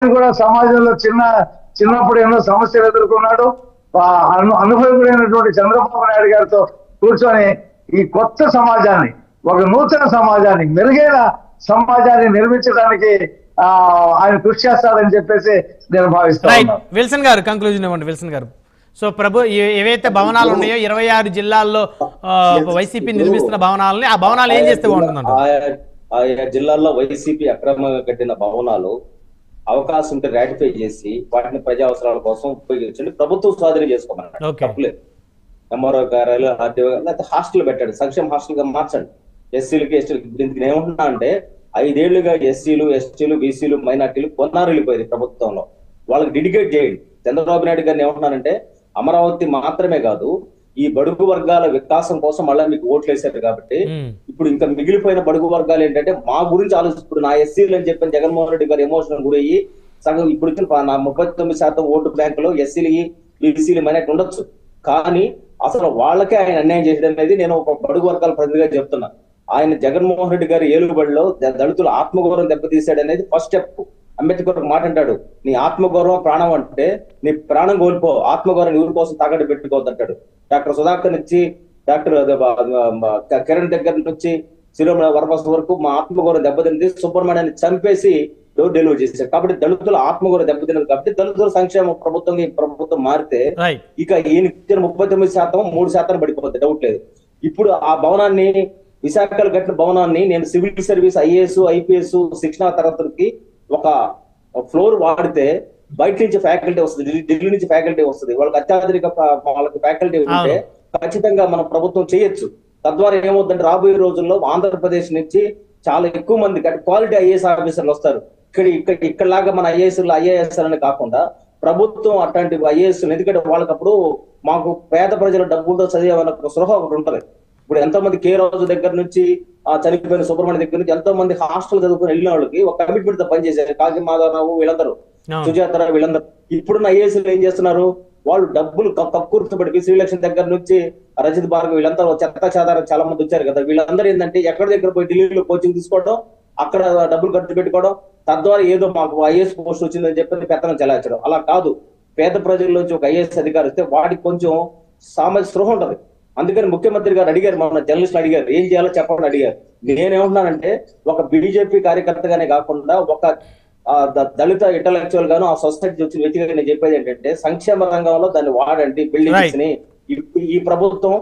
కూడా సమాజంలో చిన్నప్పుడు ఎన్నో సమస్యలు ఎదుర్కొన్నాడు. అనుభవమైనటువంటి చంద్రబాబు నాయుడు గారితో కూర్చొని ఈ కొత్త సమాజాన్ని, ఒక నూతన సమాజాన్ని, మెరుగైన సమాజాన్ని నిర్మించడానికి ఆయన కృషి చేస్తారని చెప్పేసి నేను భావిస్తాను. విల్సన్ గారు కంక్లూజన్ ఇవ్వండి. విల్సన్ గారు, సో ప్రభు ఏవైతే భవనాలు ఉన్నాయో 26 జిల్లాల్లో వైసీపీ నిర్మిస్తున్న భవనాలని, ఆ భవనాలు ఏం చేస్తే బాగుంటుందంట? ఆయా జిల్లాల్లో వైసీపీ అక్రమంగా కట్టిన భవనాలు అవకాశం ఉంటే రాటిఫై చేసి వాటిని ప్రజా అవసరాల కోసం ఉపయోగించండి. ప్రభుత్వం స్వాధీనం చేసుకోమన్నాడు, తప్పులేదు. ఎంఆర్ఓ కార్యాలయాలు, ఆర్టీఓ లేకపోతే హాస్టల్ పెట్టండి, సంక్షేమ హాస్టల్ గా మార్చండి. ఎస్సీలకి ఎస్టీలకి దీనికి ఏమంటున్నా అంటే 5 ఏళ్లుగా ఎస్సీలు ఎస్టీలు బీసీలు మైనార్టీలు కొన్నారు వెళ్ళిపోయింది ప్రభుత్వంలో. వాళ్ళకి డెడికేట్ చేయండి. చంద్రబాబు నాయుడు గారిని ఏమంటున్నానంటే అమరావతి మాత్రమే కాదు, ఈ బడుగు వర్గాల వికాసం కోసం మళ్ళీ మీకు ఓట్లు వేశారు కాబట్టి ఇప్పుడు ఇంకా మిగిలిపోయిన బడుగు వర్గాలు ఏంటంటే మా గురించి ఆలోచిస్తూ, ఇప్పుడు నా ఎస్సీలు అని చెప్పిన జగన్మోహన్ రెడ్డి గారు ఎమోషనల్ గురయ్యి సగం ఇప్పుడు 39% ఓటు బ్యాంకులో ఎస్సీలు బీసీలు మైనార్టీ ఉండొచ్చు, కానీ అసలు వాళ్ళకే ఆయన అన్యాయం చేసేది అనేది నేను ఒక బడుగు వర్గాల ప్రతినిధిగా చెప్తున్నా. ఆయన జగన్మోహన్ రెడ్డి గారి ఏలుబడిలో దళితుల ఆత్మగౌరవం దెబ్బతీశాడు అనేది ఫస్ట్ స్టెప్. అంబేద్కర్ ఒక మాట అంటాడు, నీ ఆత్మగౌరవం ప్రాణం అంటే నీ ప్రాణం కోల్పో, ఆత్మగౌరవం ఎవరి కోసం తాకట్టు పెట్టుకోవద్దంటాడు. డాక్టర్ సుధాకర్ నుంచి డాక్టర్ కిరణ్ దగ్గర నుంచి శిరోమణి వరప్రసాద్ వరకు మా ఆత్మగౌరవం దెబ్బతింది, సుబ్రహ్మణ్యాన్ని చంపేసి డోర్ డెలివరీ చేశారు. కాబట్టి దళితుల ఆత్మగౌరవం దెబ్బతిన్నది. కాబట్టి దళితుల సంక్షేమ ప్రభుత్వం మారితే ఇక ఈయన 39% 3% పడిపోతుంది, డౌట్ లేదు. ఇప్పుడు ఆ భవనాన్ని, విశాఖలో కట్టిన భవనాన్ని నేను సివిల్ సర్వీస్ ఐఏఎస్ ఐపీఎస్ శిక్షణ తరగతులకి ఒక ఫ్లోర్ వాడితే బయట నుంచి ఫ్యాకల్టీ వస్తుంది, ఢిల్లీ నుంచి ఫ్యాకల్టీ వస్తుంది. వాళ్ళకి అత్యాధునిక వాళ్ళకి ఫ్యాకల్టీ ఉంటే ఖచ్చితంగా మనం ప్రభుత్వం చేయొచ్చు. తద్వారా ఏమవుతుందంటే రాబోయే రోజుల్లో ఆంధ్రప్రదేశ్ నుంచి చాలా ఎక్కువ మంది క్వాలిటీ ఐఏఎస్ ఆఫీసర్లు వస్తారు. ఇక్కడలాగా మన ఐఏఎస్ అని కాకుండా ప్రభుత్వం అట్లాంటి ఐఏఎస్, ఎందుకంటే వాళ్ళకప్పుడు మాకు పేద ప్రజల డబ్బులతో చదివేవన్న సృహ ఒకటి ఉంటది. ఇప్పుడు ఎంతో మంది కే రోజు దగ్గర నుంచి చనిపోయిన సుబ్రహ్మణ్యం దగ్గర నుంచి ఎంతో మంది హాస్టల్ చదువుకుని వెళ్ళిన వాళ్ళకి ఒక కమిట్మెంట్ తో పనిచేశారు. కాకి మాధవరావు వీళ్ళందరూ, సుజాతరావు వీళ్ళందరూ. ఇప్పుడున్న ఐఏఎస్లు ఏం చేస్తున్నారు, వాళ్ళు డబ్బులు కక్కుర్తుపడికి శ్రీలక్ష్మి దగ్గర నుంచి రజిత్ భార్గవ్ వీళ్ళంతా చెత్త చాదారం చాలా మంది వచ్చారు కదా. వీళ్ళందరూ ఏంటంటే ఎక్కడి దగ్గర పోయి ఢిల్లీలో కోచింగ్ తీసుకోవడం, అక్కడ డబ్బులు ఖర్చు పెట్టుకోవడం, తద్వారా ఏదో మాకు ఐఏఎస్ పోస్ట్ వచ్చిందని చెప్పి పెత్తనం చెలాయించడం. అలా కాదు, పేద ప్రజల్లోంచి ఒక ఐఏఎస్ అధికారి వస్తే వాడికి కొంచెం సామాజిక స్పృహ ఉంటది. అందుకని ముఖ్యమంత్రి గారు అడిగారు, మన జర్నలిస్టులు అడిగారు ఏం చేయాలో చెప్పండి అడిగారు. నేనేమంటున్నానంటే ఒక బీజేపీ కార్యకర్తగానే కాకుండా ఒక దళిత ఇంటలెక్చువల్ గాను ఆ సొసైటీ వచ్చిన వ్యక్తిగా నేను చెప్పేది ఏంటంటే సంక్షేమ రంగంలో దాన్ని వాడండి, బిల్డింగ్స్ ని. ఈ ప్రభుత్వం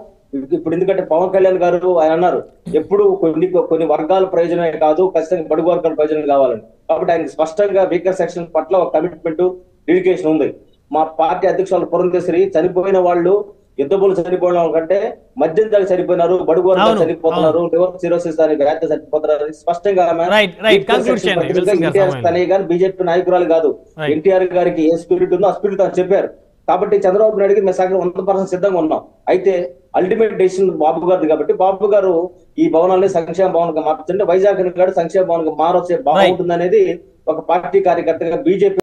ఇప్పుడు ఎందుకంటే పవన్ కళ్యాణ్ గారు ఆయన అన్నారు ఎప్పుడు కొన్ని వర్గాల ప్రయోజనమే కాదు, ఖచ్చితంగా బడుగు వర్గాల ప్రయోజనం కావాలని. కాబట్టి ఆయన స్పష్టంగా వీకర్ సెక్షన్ పట్ల ఒక కమిట్మెంట్, డెడికేషన్ ఉంది. మా పార్టీ అధ్యక్షులు పురంధేశ్వరి చనిపోయిన వాళ్ళు యుద్ధపులు చనిపోయిన కంటే మద్యం దాకా చనిపోయినారు, బడుగు వర్గాలు చనిపోతున్నారు, లివర్ సిరోసిస్ దాని వ్యాధి చనిపోతున్నారు. స్పష్టంగా బీజేపీ నాయకురాలు కాదు, ఎన్టీఆర్ గారికి ఏ స్పిరిట్ ఉందో ఆ స్పిరిట్ అని చెప్పారు. కాబట్టి చంద్రబాబు నాయుడుకి మేము 100% సిద్ధంగా ఉన్నాం. అయితే అల్టిమేట్ డెసిషన్ బాబు గారిది. కాబట్టి బాబు గారు ఈ భవనాన్ని సంక్షేమ భవనంగా మార్చండి, వైజాగ్ గారు సంక్షేమ భవనంగా మారొచ్చే బాగుంటుంది అనేది ఒక పార్టీ కార్యకర్తగా బీజేపీ